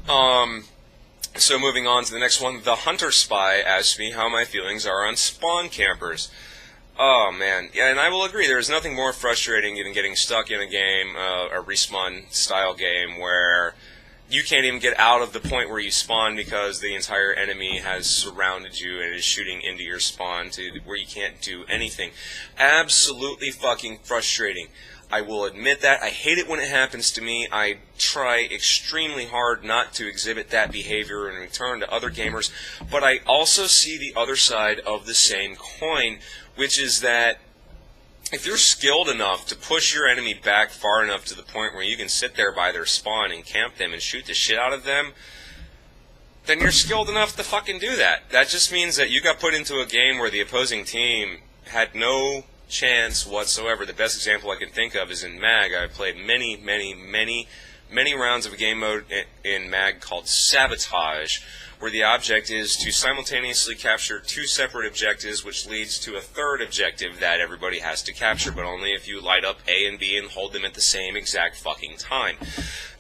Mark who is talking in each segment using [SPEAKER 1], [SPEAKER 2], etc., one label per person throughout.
[SPEAKER 1] So moving on to the next one, the Hunter Spy asked me how my feelings are on spawn campers. Oh man, yeah, and I will agree, there is nothing more frustrating than getting stuck in a game, a respawn style game, where you can't even get out of the point where you spawn because the entire enemy has surrounded you and is shooting into your spawn to where you can't do anything. Absolutely fucking frustrating. I will admit that. I hate it when it happens to me. I try extremely hard not to exhibit that behavior in return to other gamers, but I also see the other side of the same coin, which is that if you're skilled enough to push your enemy back far enough to the point where you can sit there by their spawn and camp them and shoot the shit out of them, then you're skilled enough to fucking do that. That just means that you got put into a game where the opposing team had no chance whatsoever. The best example I can think of is in MAG. I've played many rounds of a game mode in MAG called Sabotage, where the object is to simultaneously capture two separate objectives, which leads to a third objective that everybody has to capture, but only if you light up A and B and hold them at the same exact fucking time.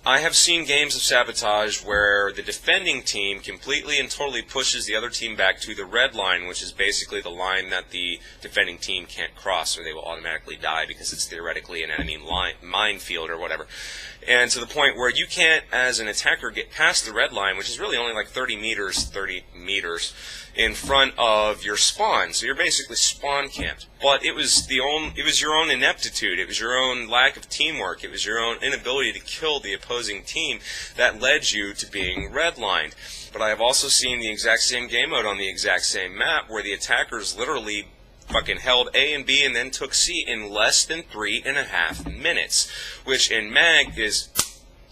[SPEAKER 1] I have seen games of Sabotage where the defending team completely and totally pushes the other team back to the red line, which is basically the line that the defending team can't cross, or they will automatically die because it's theoretically an enemy minefield or whatever. And to the point where you can't, as an attacker, get past the red line, which is really only like 30 meters in front of your spawn. So you're basically spawn camped. But it was your own ineptitude, it was your own lack of teamwork, it was your own inability to kill the opposing team that led you to being redlined. But I have also seen the exact same game mode on the exact same map where the attackers literally fucking held A and B and then took C in less than 3.5 minutes, which in MAG is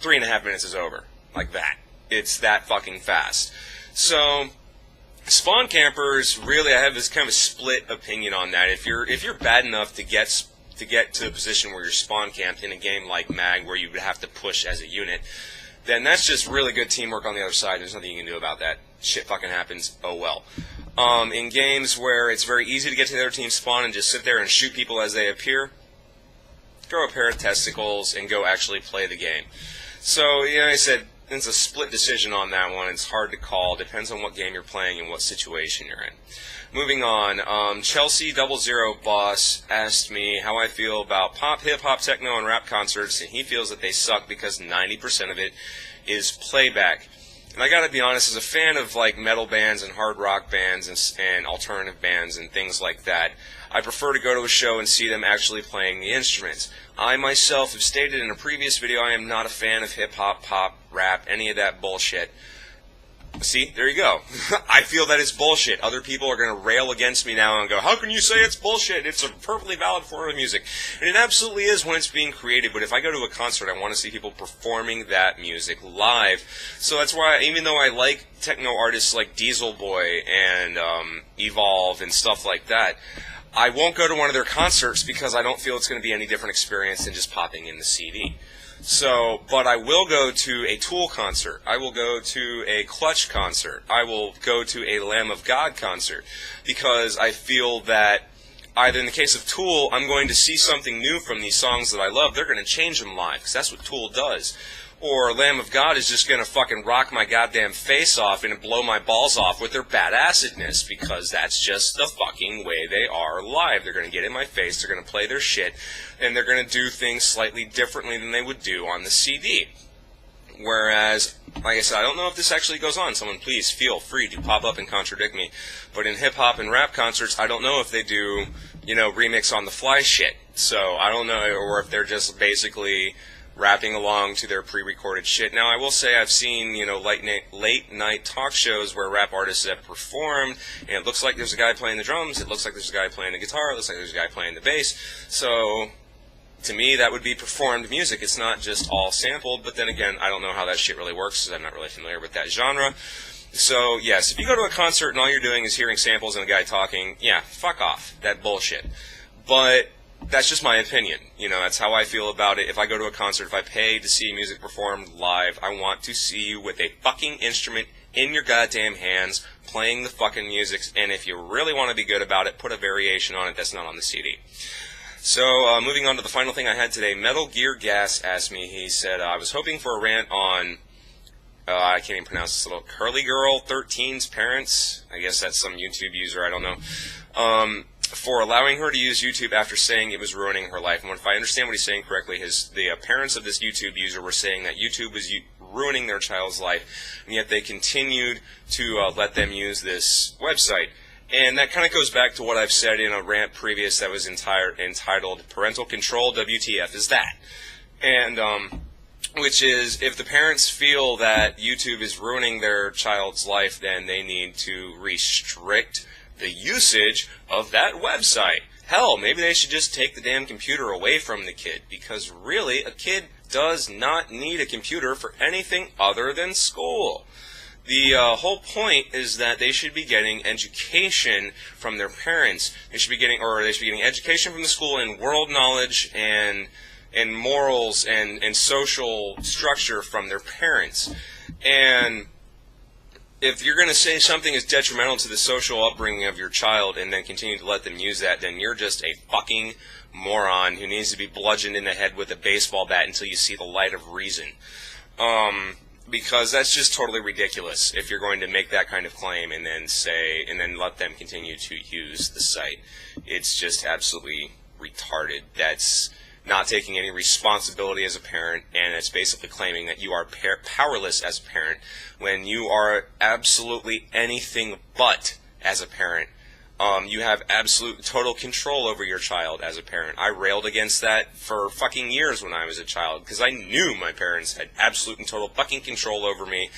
[SPEAKER 1] 3.5 minutes is over. Like that. It's that fucking fast. So spawn campers, really, I have this kind of split opinion on that. If you're bad enough to get to a position where you're spawn camped in a game like MAG where you would have to push as a unit, then that's just really good teamwork on the other side. There's nothing you can do about that. Shit fucking happens. Oh well. In games where it's very easy to get to the other team's spawn and just sit there and shoot people as they appear, grow a pair of testicles and go actually play the game. So, you know, I said, it's a split decision on that one. It's hard to call. Depends on what game you're playing and what situation you're in. Moving on, Chelsea 00 Boss asked me how I feel about pop, hip-hop, techno, and rap concerts, and he feels that they suck because 90% of it is playback. And I gotta be honest, as a fan of like metal bands and hard rock bands and alternative bands and things like that, I prefer to go to a show and see them actually playing the instruments. I myself have stated in a previous video I am not a fan of hip-hop, pop, rap, any of that bullshit. See, there you go. I feel that it's bullshit. Other people are going to rail against me now and go, how can you say it's bullshit? It's a perfectly valid form of music. And it absolutely is when it's being created, but if I go to a concert, I want to see people performing that music live. So that's why, even though I like techno artists like Diesel Boy and Evolve and stuff like that, I won't go to one of their concerts because I don't feel it's going to be any different experience than just popping in the CD. So, but I will go to a Tool concert. I will go to a Clutch concert. I will go to a Lamb of God concert because I feel that either in the case of Tool, I'm going to see something new from these songs that I love. They're going to change them live because that's what Tool does. Or Lamb of God is just going to fucking rock my goddamn face off and blow my balls off with their badassedness because that's just the fucking way they are live. They're going to get in my face, they're going to play their shit, and they're going to do things slightly differently than they would do on the CD. Whereas, like I said, I don't know if this actually goes on. Someone please feel free to pop up and contradict me. But in hip-hop and rap concerts, I don't know if they do, you know, remix on the fly shit. So I don't know, or if they're just basically rapping along to their pre-recorded shit. Now, I will say I've seen, you know, late-night talk shows where rap artists have performed, and it looks like there's a guy playing the drums, it looks like there's a guy playing the guitar, it looks like there's a guy playing the bass. So, to me, that would be performed music. It's not just all sampled, but then again, I don't know how that shit really works, because I'm not really familiar with that genre. So, yes, if you go to a concert and all you're doing is hearing samples and a guy talking, yeah, fuck off. That bullshit. But that's just my opinion. You know, that's how I feel about it. If I go to a concert, if I pay to see music performed live, I want to see you with a fucking instrument in your goddamn hands playing the fucking music. And if you really want to be good about it, put a variation on it that's not on the CD. So, moving on to the final thing I had today, Metal Gear Gas asked me, he said, I was hoping for a rant on I can't even pronounce this little curly girl, 13's parents. I guess that's some YouTube user, I don't know. For allowing her to use YouTube after saying it was ruining her life. And if I understand what he's saying correctly, the parents of this YouTube user were saying that YouTube was ruining their child's life, and yet they continued to let them use this website. And that kind of goes back to what I've said in a rant previous that was entitled Parental Control, WTF is that? And which is, if the parents feel that YouTube is ruining their child's life, then they need to restrict the usage of that website. Hell, maybe they should just take the damn computer away from the kid, because really, a kid does not need a computer for anything other than school. The whole point is that they should be getting education from their parents. They should be getting education from the school in world knowledge and morals and social structure from their parents. And if you're going to say something is detrimental to the social upbringing of your child and then continue to let them use that, then you're just a fucking moron who needs to be bludgeoned in the head with a baseball bat until you see the light of reason. Because that's just totally ridiculous if you're going to make that kind of claim and then let them continue to use the site. It's just absolutely retarded. That's not taking any responsibility as a parent, and it's basically claiming that you are powerless as a parent when you are absolutely anything but as a parent. You have absolute total control over your child as a parent. I railed against that for fucking years when I was a child, because I knew my parents had absolute and total fucking control over me,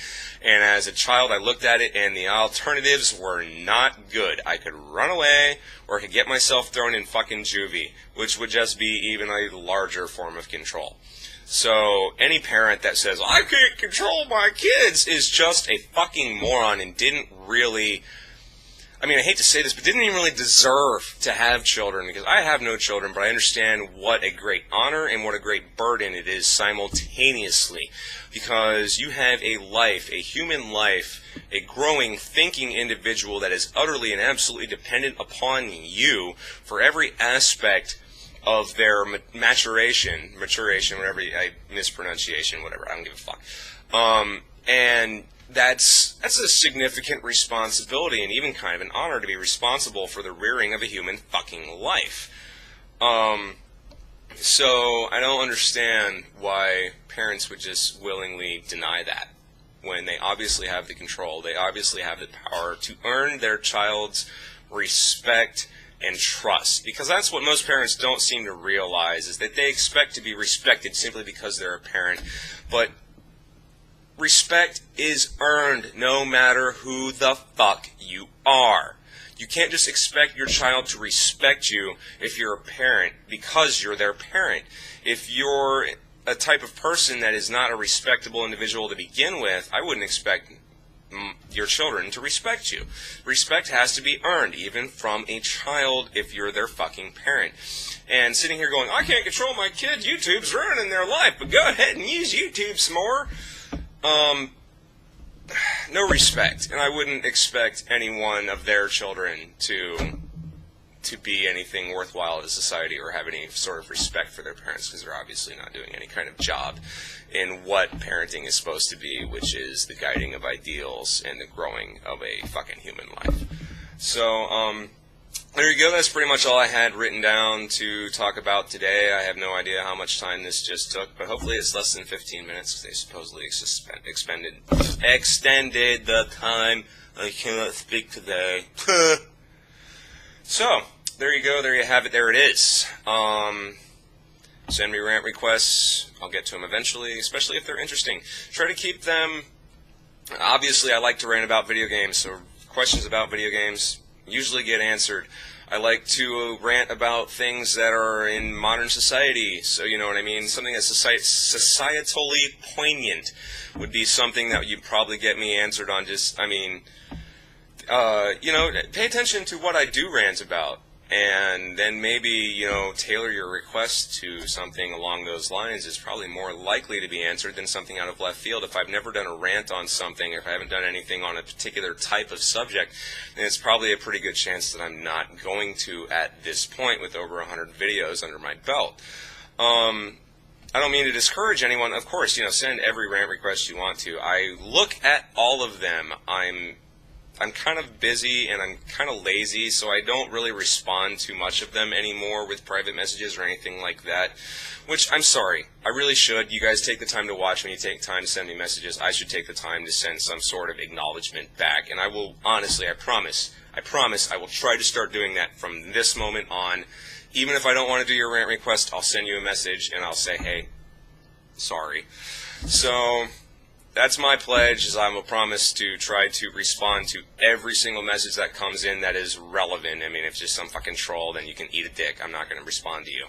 [SPEAKER 1] and as a child I looked at it and the alternatives were not good. I could run away, or I could get myself thrown in fucking juvie, which would just be even a larger form of control. So any parent that says, I can't control my kids, is just a fucking moron and didn't really... I mean, I hate to say this, but didn't even really deserve to have children, because I have no children, but I understand what a great honor and what a great burden it is simultaneously, because you have a life, a human life, a growing, thinking individual that is utterly and absolutely dependent upon you for every aspect of their maturation, whatever, mispronunciation, whatever, I don't give a fuck. And that's a significant responsibility and even kind of an honor to be responsible for the rearing of a human fucking life. So I don't understand why parents would just willingly deny that when they obviously have the control, they obviously have the power to earn their child's respect and trust. Because that's what most parents don't seem to realize, is that they expect to be respected simply because they're a parent. But respect is earned no matter who the fuck you are. You can't just expect your child to respect you if you're a parent because you're their parent. If you're a type of person that is not a respectable individual to begin with, I wouldn't expect your children to respect you. Respect has to be earned, even from a child, if you're their fucking parent. And sitting here going, I can't control my kids, YouTube's ruining their life, but go ahead and use YouTube some more. No respect, and I wouldn't expect any one of their children to be anything worthwhile in society or have any sort of respect for their parents, because they're obviously not doing any kind of job in what parenting is supposed to be, which is the guiding of ideals and the growing of a fucking human life. So, there you go. That's pretty much all I had written down to talk about today. I have no idea how much time this just took, but hopefully it's less than 15 minutes, because they supposedly extended the time. I cannot speak today. So, there you go. There you have it. There it is. Send me rant requests. I'll get to them eventually, especially if they're interesting. Try to keep them... Obviously, I like to rant about video games, so questions about video games usually get answered. I like to rant about things that are in modern society, so you know what I mean. Something that's societally poignant would be something that you'd probably get me answered on. Just, I mean, you know, pay attention to what I do rant about, and then maybe, you know, tailor your request to something along those lines is probably more likely to be answered than something out of left field. If I've never done a rant on something, if I haven't done anything on a particular type of subject, then it's probably a pretty good chance that I'm not going to at this point with over 100 videos under my belt. I don't mean to discourage anyone. Of course, send every rant request you want to. I look at all of them. I'm kind of busy and I'm kind of lazy, so I don't really respond to much of them anymore with private messages or anything like that, which I'm sorry. I really should. You guys take the time to watch me. You take time to send me messages. I should take the time to send some sort of acknowledgement back, and I will, honestly, I promise, I will try to start doing that from this moment on. Even if I don't want to do your rant request, I'll send you a message and I'll say, hey, sorry. So that's my pledge, is I will promise to try to respond to every single message that comes in that is relevant. I mean, if it's just some fucking troll, then you can eat a dick. I'm not going to respond to you.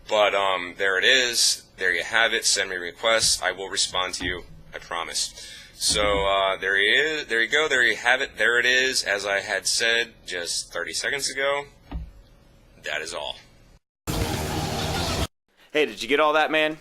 [SPEAKER 1] But there it is. There you have it. Send me requests. I will respond to you. I promise. So there he is. There you go. There you have it. There it is. As I had said just 30 seconds ago, that is all.
[SPEAKER 2] Hey, did you get all that, man?